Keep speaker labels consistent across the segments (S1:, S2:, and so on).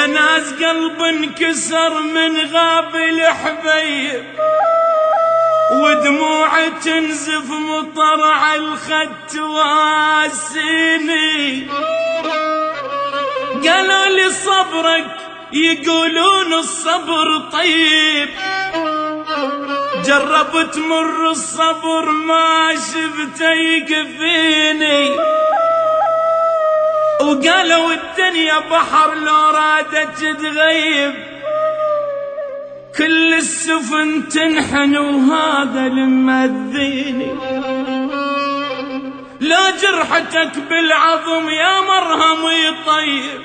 S1: يا ناس قلب انكسر من غاب الحبيب، ودموع تنزف مطر على الخد تواسيني. قالوا لي صبرك، يقولون الصبر طيب، جربت مر الصبر ما شفته يكفيني. وقالوا الدنيا بحر لو رادت تغيب، كل السفن تنحن وهذا المذيني. لا جرحتك بالعظم يا مرهم يطيب،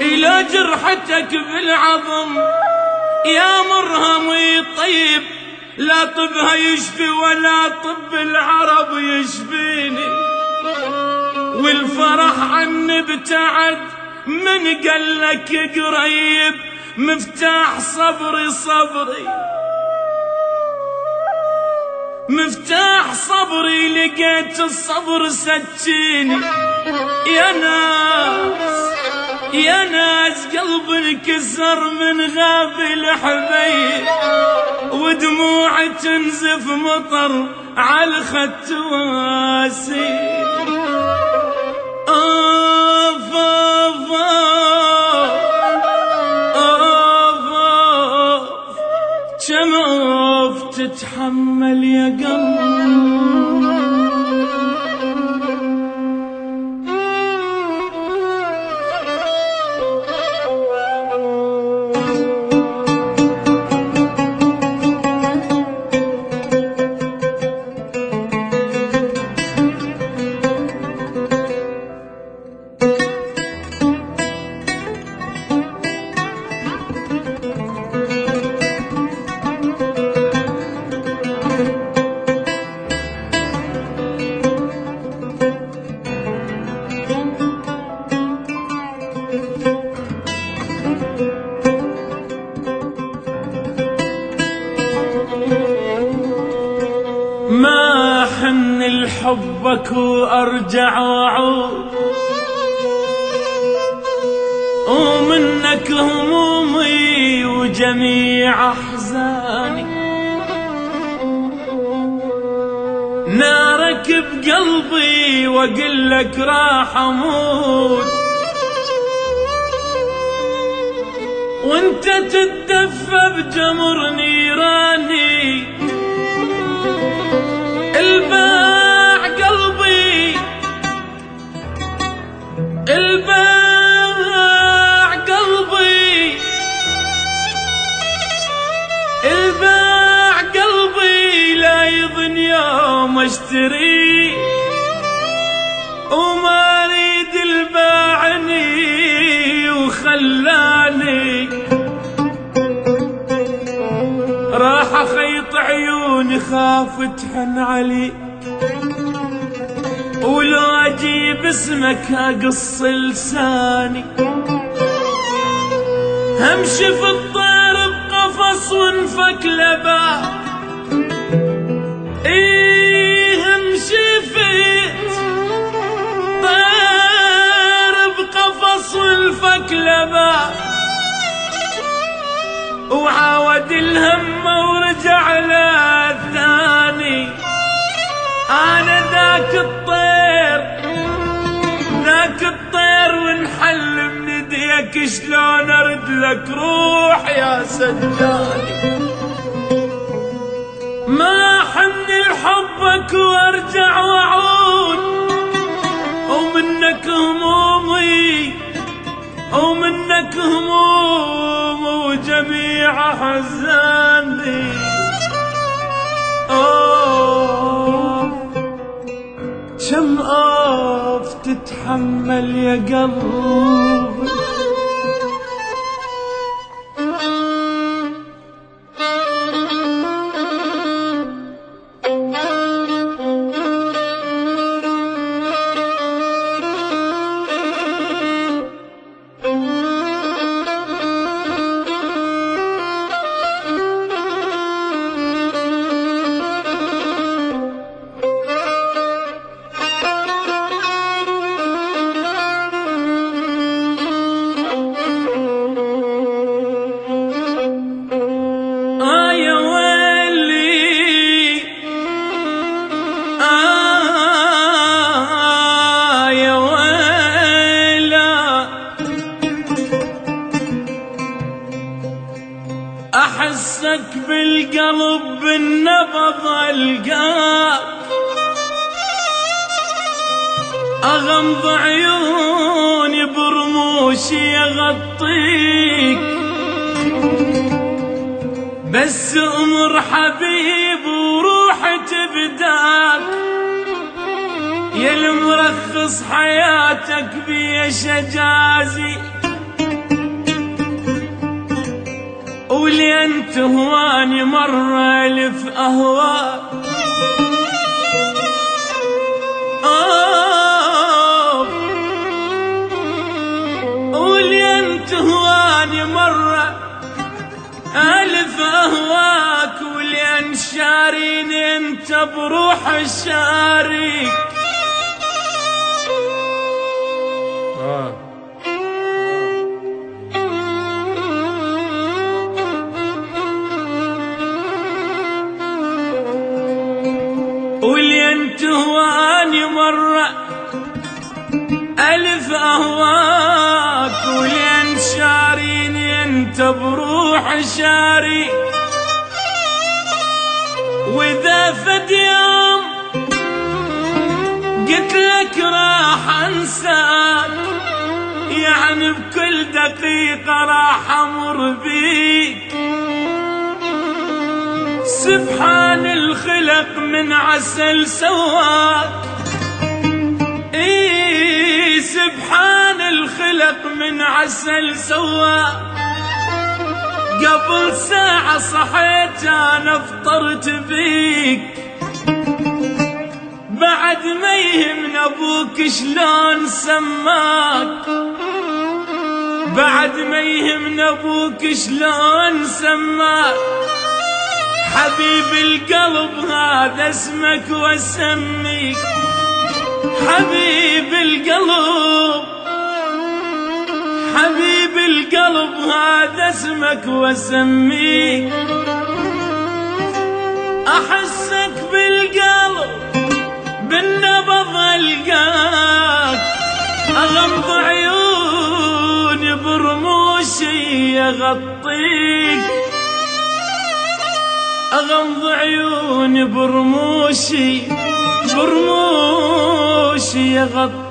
S1: لا جرحتك بالعظم يا مرهم يطيب، لا طبها يشفي ولا طب العرب يشفيني. والفرح عني ابتعد من قالك قريب، مفتاح صبري صبري، مفتاح صبري لقيت الصبر سكيني. يا ناس يا ناس قلب انكسر من غاب الحبيب، ودموع تنزف مطر على الخد تواسي. آف آف آف آف كم آف تتحمل يا قلب. ما حن لحبك وارجع واعود، ومنك همومي وجميع احزاني. نارك بقلبي واقول لك راح اموت، وانت تتدفى بجمر نيراني. الباع قلبي الباع قلبي الباع قلبي لا يظن يوم اشتري، وما اريد الباعني وخلاني. راح اخيط عيوني خاف تحن علي، ولو اجيب اسمك اقص لساني. همشي في الطير بقفص وانفك لباب، همشي في طير بقفص وانفك لباب، وعاود الهم ورجع له الثاني. انا ذاك الطير ونحل من ايديك، شلون ارد لك روح يا سجاني. ما حن لحبك وارجع واعود، ومنك همومي ومنك هموم وجميع احزاني. كم آف تتحمل يا قلبي. أحسك بالقلب بالنبض ألقاك، أغمض عيوني برموشي أغطيك، بس أمر حبيب وروحي تبداك، يا المرخص حياتك بيش أجازي، ولين تهواني مرة ألف أهواك. ولين تهواني مرة ألف أهواك، ولين شاريني انت بروح الشاريك. ولين تهواني مرة ألف أهواك، ولين شاريني انت بروح شاري. وإذا فد يوم قلت لك راح أنساك، يعني بكل دقيقة راح أمر بيك. سبحان الخلق من عسل سواك، سبحان الخلق من عسل سواك. قبل ساعة صحيت أنا فطرت بيك، بعد ما يهمن أبوك شلون سماك، بعد ما يهمن أبوك شلون سماك. حبيب القلب هذا اسمك واسميك، حبيب القلب، حبيب القلب هذا اسمك واسميك. أحسك بالقلب بالنبض ألقاك، أغمض عيوني برموشي أغطيك، أغمض عيوني برموشي أغطيك.